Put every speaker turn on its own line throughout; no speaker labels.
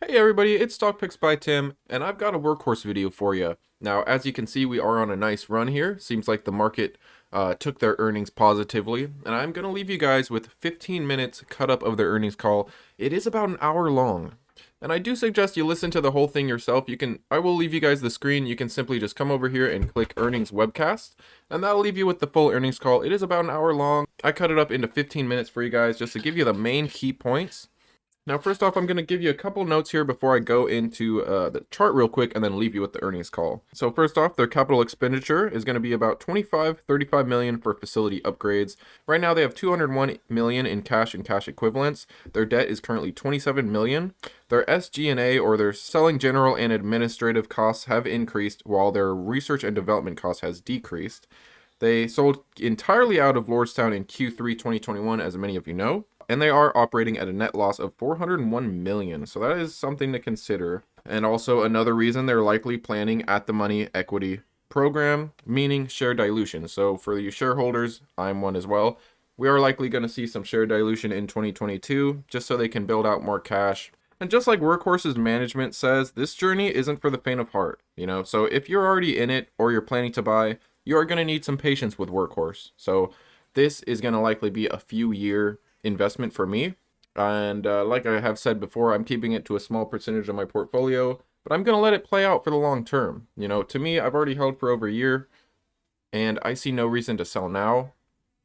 Hey everybody, it's Stock Picks by Tim, and I've got a workhorse video for you. Now, as you can see, we are on a nice run here. Seems like the market took their earnings positively, and I'm going to leave you guys with 15 minutes cut up of their earnings call. It is about an hour long, and I do suggest you listen to the whole thing yourself. I will leave you guys the screen. You can simply just come over here and click Earnings Webcast, and that'll leave you with the full earnings call. It is about an hour long. I cut it up into 15 minutes for you guys just to give you the main key points. Now, first off, I'm going to give you a couple notes here before I go into the chart real quick and then leave you with the earnings call. So first off, their capital expenditure is going to be about 35 million for facility upgrades. Right now, they have 201 million in cash and cash equivalents. Their debt is currently 27 million. Their SG&A, or their selling general and administrative costs, have increased while their research and development costs has decreased. They sold entirely out of Lordstown in Q3 2021, as many of you know, and they are operating at a net loss of 401 million. So that is something to consider. And also another reason they're likely planning at the money equity program, meaning share dilution. So for you shareholders, I'm one as well. We are likely going to see some share dilution in 2022 just so they can build out more cash. And just like Workhorse's management says, this journey isn't for the faint of heart, So if you're already in it or you're planning to buy, you are going to need some patience with Workhorse. So this is going to likely be a few year investment for me. And like I have said before, I'm keeping it to a small percentage of my portfolio, but I'm going to let it play out for the long term. To me, I've already held for over a year, and I see no reason to sell now.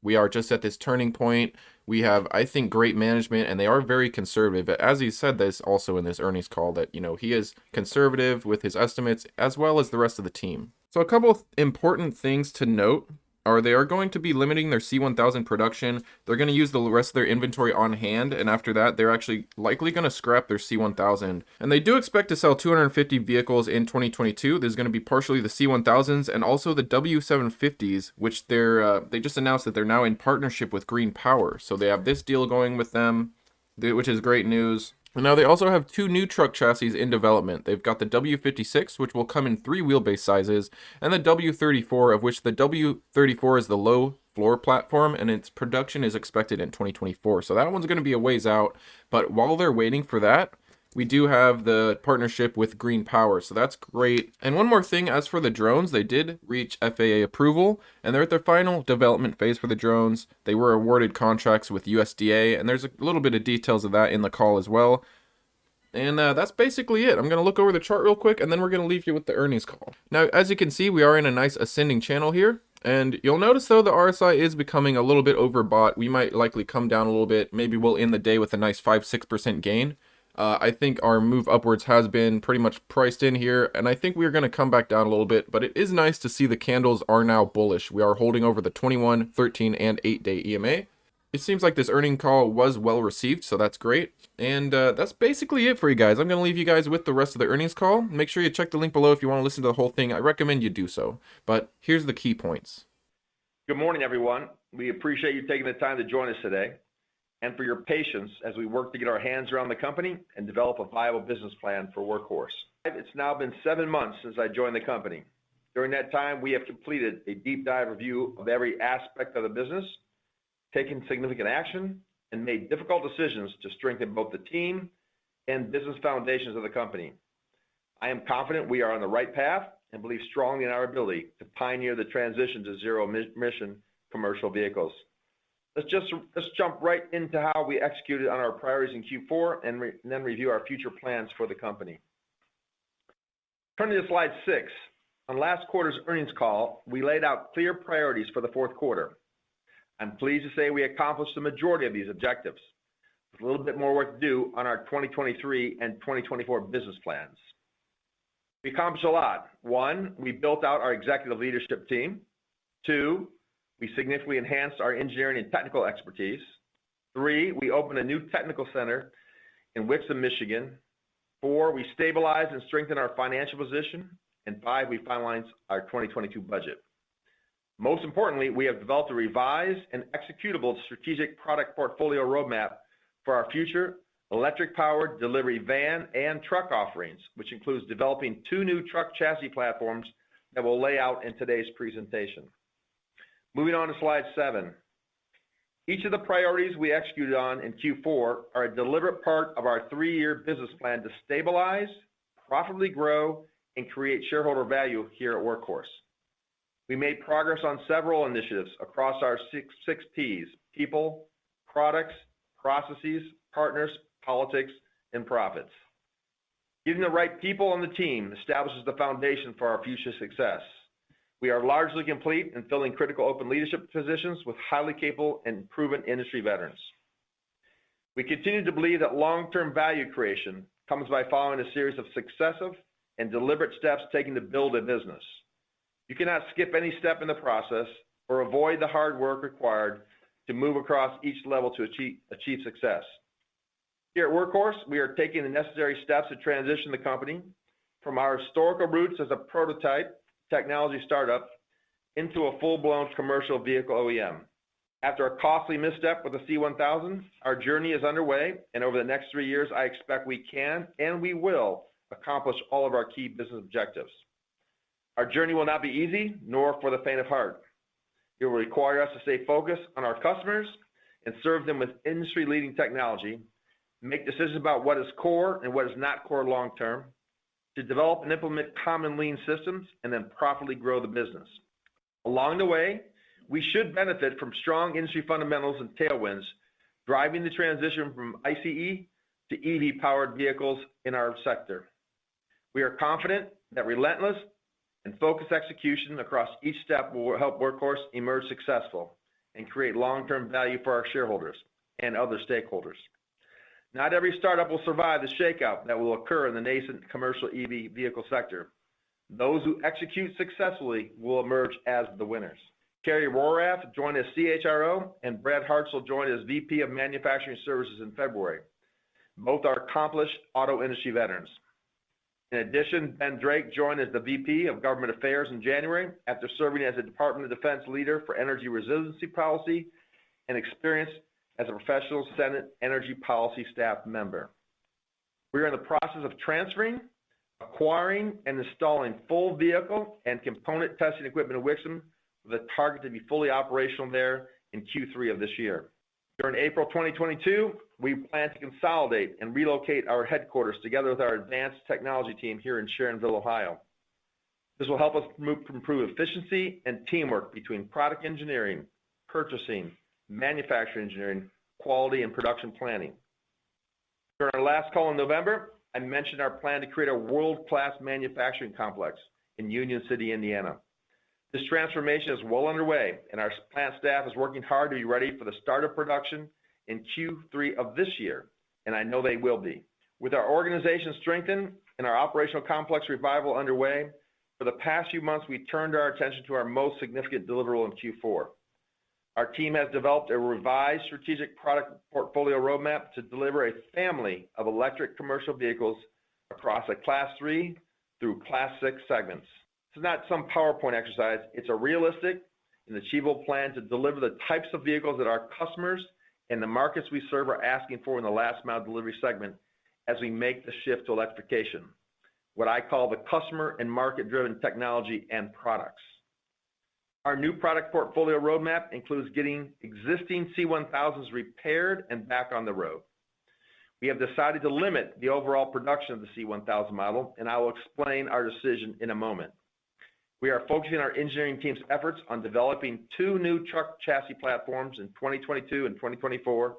We are just at this turning point. We have, I think, great management, and they are very conservative. As he said this also in this earnings call, that, he is conservative with his estimates as well as the rest of the team. So a couple of important things to note are they are going to be limiting their C1000 production. They're going to use the rest of their inventory on hand, and after that, they're actually likely going to scrap their C1000. And they do expect to sell 250 vehicles in 2022. There's going to be partially the C1000s and also the W750s, which they just announced that they're now in partnership with Green Power. So they have this deal going with them, which is great news. And now they also have two new truck chassis in development. They've got the W56, which will come in 3 wheelbase sizes, and the W34, of which the W34 is the low floor platform, and its production is expected in 2024. So that one's going to be a ways out. But while they're waiting for that, we do have the partnership with Green Power, so that's great. And one more thing, as for the drones, they did reach FAA approval, and they're at their final development phase for the drones. They were awarded contracts with USDA, and there's a little bit of details of that in the call as well. And that's basically it. I'm going to look over the chart real quick, and then we're going to leave you with the earnings call. Now, as you can see, we are in a nice ascending channel here. And you'll notice, though, the RSI is becoming a little bit overbought. We might likely come down a little bit. Maybe we'll end the day with a nice 5-6% gain. I think our move upwards has been pretty much priced in here, and I think we're going to come back down a little bit, but it is nice to see the candles are now bullish. We are holding over the 21, 13, and 8-day EMA. It seems like this earning call was well received, so that's great. And that's basically it for you guys. I'm going to leave you guys with the rest of the earnings call. Make sure you check the link below if you want to listen to the whole thing. I recommend you do so. But here's the key points.
Good morning, everyone. We appreciate you taking the time to join us today and for your patience as we work to get our hands around the company and develop a viable business plan for Workhorse. It's now been 7 months since I joined the company. During that time, we have completed a deep dive review of every aspect of the business, taken significant action, and made difficult decisions to strengthen both the team and business foundations of the company. I am confident we are on the right path and believe strongly in our ability to pioneer the transition to zero-emission commercial vehicles. Let's jump right into how we executed on our priorities in Q4 and then review our future plans for the company. Turning to slide 6, on last quarter's earnings call, we laid out clear priorities for the fourth quarter. I'm pleased to say we accomplished the majority of these objectives, with a little bit more work to do on our 2023 and 2024 business plans. We accomplished a lot. 1, we built out our executive leadership team. 2, we significantly enhanced our engineering and technical expertise. 3, we opened a new technical center in Wixom, Michigan. 4, we stabilized and strengthened our financial position. And 5, we finalized our 2022 budget. Most importantly, we have developed a revised and executable strategic product portfolio roadmap for our future electric-powered delivery van and truck offerings, which includes developing 2 new truck chassis platforms that we'll lay out in today's presentation. Moving on to slide 7. Each of the priorities we executed on in Q4 are a deliberate part of our 3-year business plan to stabilize, profitably grow, and create shareholder value here at Workhorse. We made progress on several initiatives across our six P's: people, products, processes, partners, politics, and profits. Getting the right people on the team establishes the foundation for our future success. We are largely complete in filling critical open leadership positions with highly capable and proven industry veterans. We continue to believe that long-term value creation comes by following a series of successive and deliberate steps taken to build a business. You cannot skip any step in the process or avoid the hard work required to move across each level to achieve success. Here at Workhorse, we are taking the necessary steps to transition the company from our historical roots as a prototype technology startup into a full-blown commercial vehicle OEM. After a costly misstep with the C1000, our journey is underway, and over the next 3 years, I expect we can and we will accomplish all of our key business objectives. Our journey will not be easy, nor for the faint of heart. It will require us to stay focused on our customers and serve them with industry-leading technology, make decisions about what is core and what is not core long-term, to develop and implement common lean systems, and then profitably grow the business. Along the way, we should benefit from strong industry fundamentals and tailwinds, driving the transition from ICE to EV-powered vehicles in our sector. We are confident that relentless and focused execution across each step will help Workhorse emerge successful and create long-term value for our shareholders and other stakeholders. Not every startup will survive the shakeout that will occur in the nascent commercial EV vehicle sector. Those who execute successfully will emerge as the winners. Kerry Rorath joined as CHRO, and Brad Hartzell joined as VP of Manufacturing Services in February. Both are accomplished auto industry veterans. In addition, Ben Drake joined as the VP of Government Affairs in January after serving as a Department of Defense leader for energy resiliency policy and experience as a professional Senate Energy Policy staff member. We are in the process of transferring, acquiring, and installing full vehicle and component testing equipment in Wkhs with a target to be fully operational there in Q3 of this year. During April 2022, we plan to consolidate and relocate our headquarters together with our advanced technology team here in Sharonville, Ohio. This will help us improve efficiency and teamwork between product engineering, purchasing, manufacturing engineering, quality, and production planning. During our last call in November, I mentioned our plan to create a world-class manufacturing complex in Union City, Indiana. This transformation is well underway, and our plant staff is working hard to be ready for the start of production in Q3 of this year, and I know they will be. With our organization strengthened and our operational complex revival underway, for the past few months, we turned our attention to our most significant deliverable in Q4. Our team has developed a revised strategic product portfolio roadmap to deliver a family of electric commercial vehicles across a Class 3 through Class 6 segments. This is not some PowerPoint exercise. It's a realistic and achievable plan to deliver the types of vehicles that our customers and the markets we serve are asking for in the last mile delivery segment as we make the shift to electrification, what I call the customer and market-driven technology and products. Our new product portfolio roadmap includes getting existing C1000s repaired and back on the road. We have decided to limit the overall production of the C1000 model, and I will explain our decision in a moment. We are focusing our engineering team's efforts on developing 2 new truck chassis platforms in 2022 and 2024,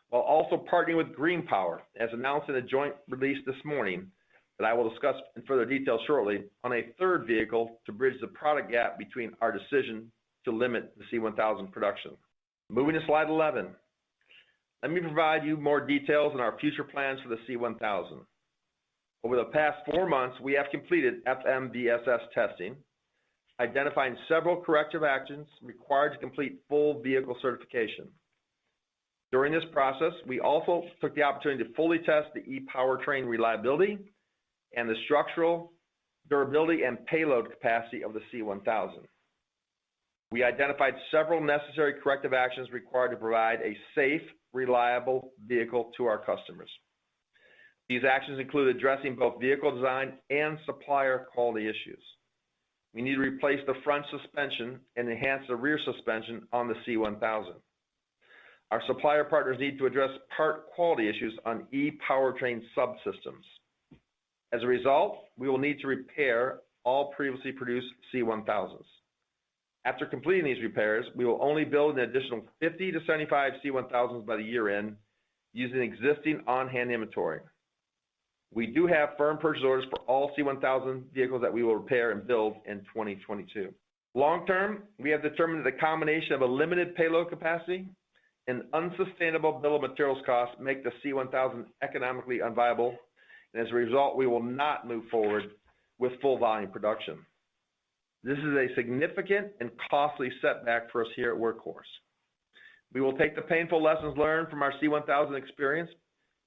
while also partnering with Green Power, as announced in a joint release this morning that I will discuss in further detail shortly, on a 3rd vehicle to bridge the product gap between our decision to limit the C1000 production. Moving to slide 11. Let me provide you more details on our future plans for the C1000. Over the past 4 months, we have completed FMVSS testing, identifying several corrective actions required to complete full vehicle certification. During this process, we also took the opportunity to fully test the e-powertrain reliability and the structural durability and payload capacity of the C1000. We identified several necessary corrective actions required to provide a safe, reliable vehicle to our customers. These actions include addressing both vehicle design and supplier quality issues. We need to replace the front suspension and enhance the rear suspension on the C1000. Our supplier partners need to address part quality issues on e-powertrain subsystems. As a result, we will need to repair all previously produced C1000s. After completing these repairs, we will only build an additional 50 to 75 C1000s by the year end using existing on-hand inventory. We do have firm purchase orders for all C1000 vehicles that we will repair and build in 2022. Long term, we have determined that the combination of a limited payload capacity and unsustainable bill of materials costs make the C1000 economically unviable, and as a result, we will not move forward with full volume production. This is a significant and costly setback for us here at Workhorse. We will take the painful lessons learned from our C1000 experience,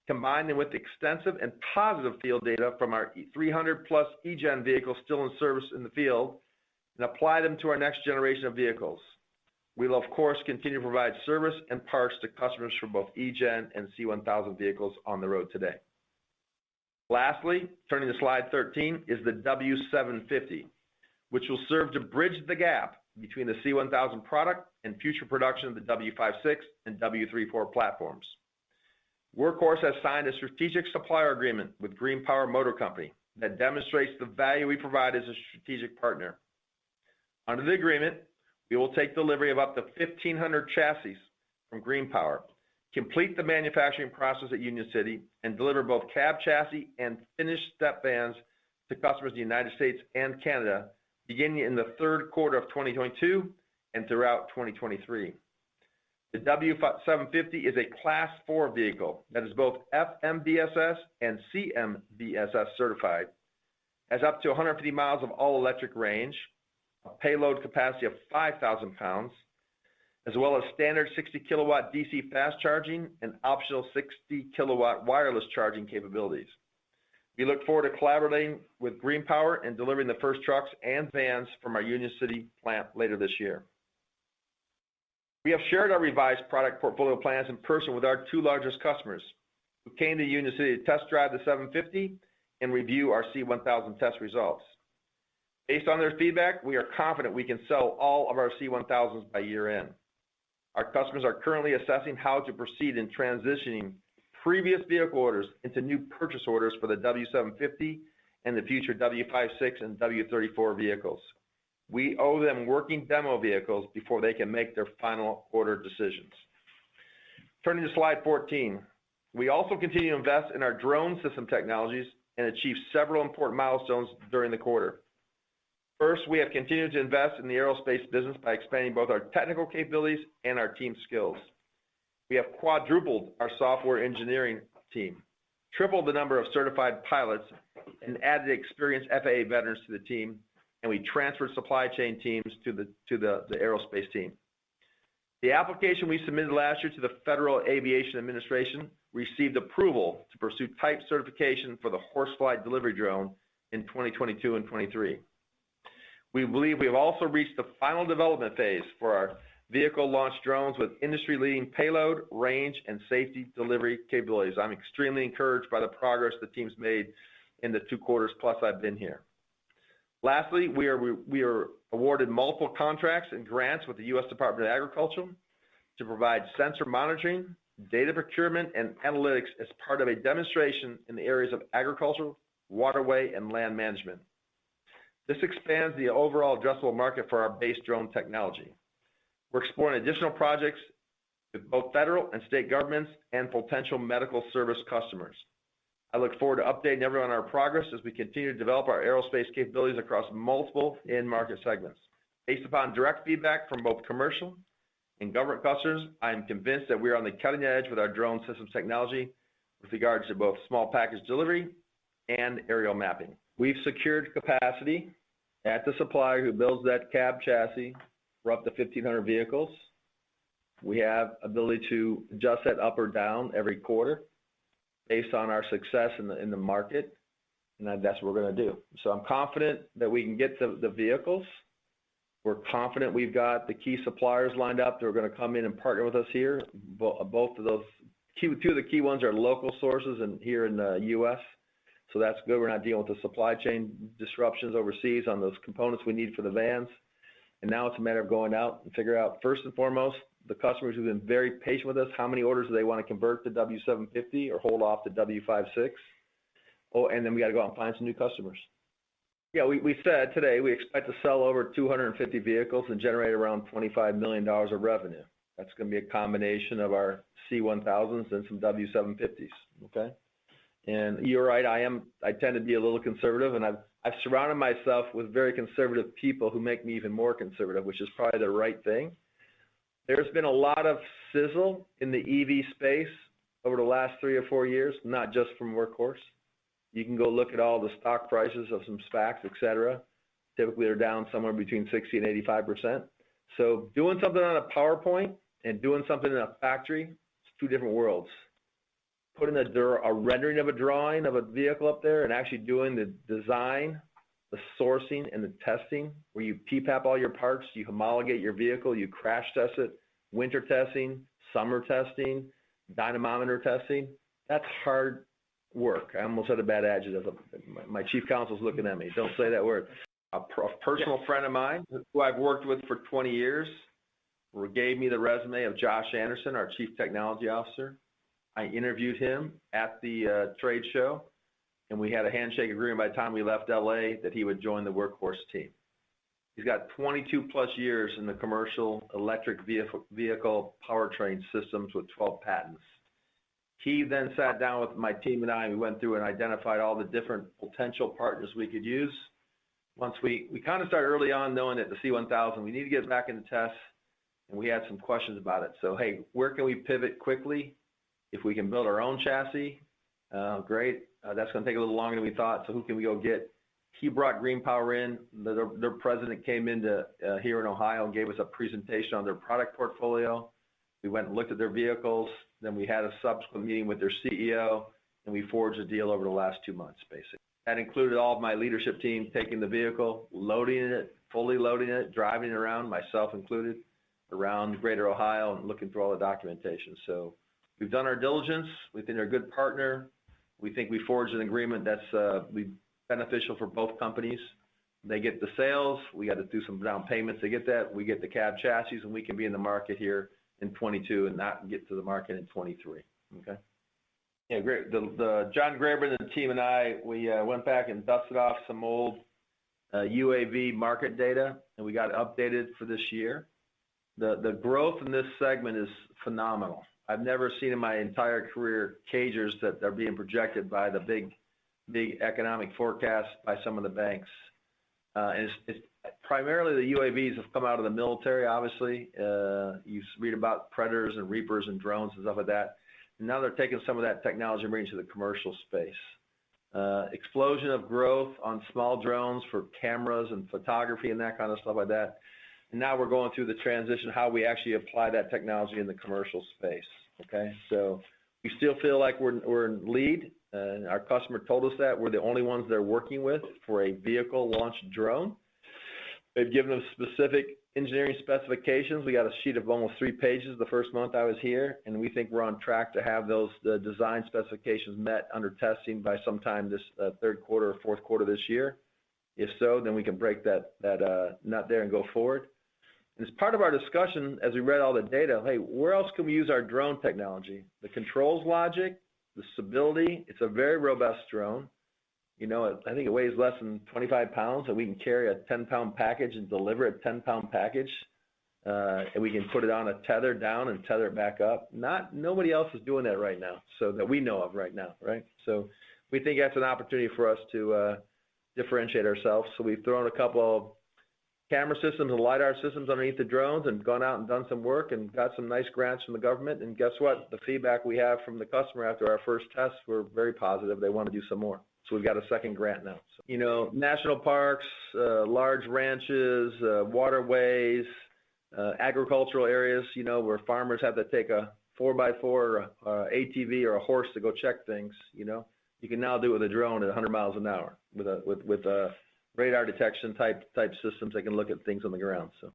combine them with extensive and positive field data from our 300 plus eGen vehicles still in service in the field, and apply them to our next generation of vehicles. We will, of course, continue to provide service and parts to customers for both eGen and C1000 vehicles on the road today. Lastly, turning to slide 13, is the W750, which will serve to bridge the gap between the C1000 product and future production of the W56 and W34 platforms. Workhorse has signed a strategic supplier agreement with Green Power Motor Company that demonstrates the value we provide as a strategic partner. Under the agreement, we will take delivery of up to 1,500 chassis from Green Power, complete the manufacturing process at Union City, and deliver both cab chassis and finished step vans to customers in the United States and Canada, beginning in the third quarter of 2022 and throughout 2023. The W750 is a Class 4 vehicle that is both FMVSS and CMVSS certified, has up to 150 miles of all-electric range, a payload capacity of 5,000 pounds, as well as standard 60 kilowatt DC fast charging and optional 60 kilowatt wireless charging capabilities. We look forward to collaborating with Green Power and delivering the first trucks and vans from our Union City plant later this year. We have shared our revised product portfolio plans in person with our two largest customers, who came to Union City to test drive the 750 and review our C1000 test results. Based on their feedback, we are confident we can sell all of our C1000s by year end. Our customers are currently assessing how to proceed in transitioning previous vehicle orders into new purchase orders for the W750 and the future W56 and W34 vehicles. We owe them working demo vehicles before they can make their final order decisions. Turning to slide 14, we also continue to invest in our drone system technologies and achieve several important milestones during the quarter. First, we have continued to invest in the aerospace business by expanding both our technical capabilities and our team skills. We have quadrupled our software engineering team, tripled the number of certified pilots, and added experienced FAA veterans to the team, and we transferred supply chain teams to the aerospace team. The application we submitted last year to the Federal Aviation Administration received approval to pursue type certification for the Horsefly delivery drone in 2022 and 23. We believe we have also reached the final development phase for our vehicle launch drones with industry-leading payload, range, and safety delivery capabilities. I'm extremely encouraged by the progress the team's made in the 2 quarters plus I've been here. Lastly, we are awarded multiple contracts and grants with the U.S. Department of Agriculture to provide sensor monitoring, data procurement, and analytics as part of a demonstration in the areas of agriculture, waterway, and land management. This expands the overall addressable market for our base drone technology. We're exploring additional projects with both federal and state governments and potential medical service customers. I look forward to updating everyone on our progress as we continue to develop our aerospace capabilities across multiple market segments. Based upon direct feedback from both commercial and government customers, I am convinced that we are on the cutting edge with our drone systems technology with regards to both small package delivery and aerial mapping. We've secured capacity at the supplier who builds that cab chassis for up to 1,500 vehicles. We have ability to adjust that up or down every quarter based on our success in the market, and that's what we're going to do. So I'm confident that we can get the vehicles. We're confident we've got the key suppliers lined up that are going to come in and partner with us here. Both of those, two of the key ones are local sources and here in the U.S., so that's good. We're not dealing with the supply chain disruptions overseas on those components we need for the vans. And now it's a matter of going out and figure out, first and foremost, the customers who've been very patient with us, how many orders do they want to convert to W750 or hold off to W56? Oh, and then we got to go out and find some new customers. Yeah, we said today we expect to sell over 250 vehicles and generate around $25 million of revenue. That's going to be a combination of our C1000s and some W750s, okay? And you're right, I tend to be a little conservative, and I've surrounded myself with very conservative people who make me even more conservative, which is probably the right thing. There's been a lot of sizzle in the EV space over the last 3 or 4 years, not just from Workhorse. You can go look at all the stock prices of some SPACs, et cetera. Typically, they're down somewhere between 60 and 85%. So doing something on a PowerPoint and doing something in a factory, it's two different worlds. Putting a rendering of a drawing of a vehicle up there and actually doing the design, the sourcing, and the testing, where you PPAP all your parts, you homologate your vehicle, you crash test it, winter testing, summer testing, dynamometer testing, that's hard work. I almost had a bad adjective. My chief counsel's looking at me. Don't say that word. A personal friend of mine who I've worked with for 20 years gave me the resume of Josh Anderson, our chief technology officer. I interviewed him at the trade show, and we had a handshake agreement by the time we left LA that he would join the Workhorse team. He's got 22 plus years in the commercial electric vehicle powertrain systems with 12 patents. He then sat down with my team and I, and we went through and identified all the different potential partners we could use. Once we kind of started early on knowing that the C1000, we need to get back into tests, and we had some questions about it. So, hey, where can we pivot quickly? If we can build our own chassis, great. That's going to take a little longer than we thought, so who can we go get? He brought Green Power in. Their president came into here in Ohio and gave us a presentation on their product portfolio. We went and looked at their vehicles. Then we had a subsequent meeting with their CEO, and we forged a deal over the last 2 months, basically. That included all of my leadership team taking the vehicle, loading it, fully loading it, driving it around, myself included, around Greater Ohio and looking through all the documentation. So we've done our diligence. We think they're a good partner. We think we forged an agreement that's beneficial for both companies. They get the sales. We got to do some down payments to get that. We get the cab chassis, and we can be in the market here in 22 and not get to the market in 23. Okay. Yeah, great. The John Graber and the team and I, we went back and dusted off some old UAV market data, and we got it updated for this year. The growth in this segment is phenomenal. I've never seen in my entire career cagers that are being projected by the big economic forecasts by some of the banks. And it's primarily the UAVs have come out of the military, obviously. You read about Predators and Reapers and drones and stuff like that. And now they're taking some of that technology and bringing it to the commercial space. Explosion of growth on small drones for cameras and photography and that kind of stuff like that. And now we're going through the transition, how we actually apply that technology in the commercial space, okay? So we still feel like we're in lead, and our customer told us that. We're the only ones they're working with for a vehicle-launched drone. They've given them specific engineering specifications. We got a sheet of almost 3 pages the first month I was here, and we think we're on track to have those design specifications met under testing by sometime this third quarter or fourth quarter this year. If so, then we can break that nut there and go forward. And as part of our discussion, as we read all the data, hey, where else can we use our drone technology? The controls logic, the stability, it's a very robust drone. You know, I think it weighs less than 25 pounds, and we can carry a 10-pound package and deliver a 10-pound package. And we can put it on a tether down and tether it back up. Nobody else is doing that right now, so that we know of right now, right? So we think that's an opportunity for us to differentiate ourselves. So we've thrown a couple of camera systems and LiDAR systems underneath the drones and gone out and done some work and got some nice grants from the government. And guess what? The feedback we have from the customer after our first tests were very positive. They want to do some more. So we've got a second grant now. So, you know, national parks, large ranches, waterways, agricultural areas, you know, where farmers have to take a 4x4 or ATV or a horse to go check things, you know. You can now do it with a drone at 100 miles an hour with a radar detection type systems that can look at things on the ground. So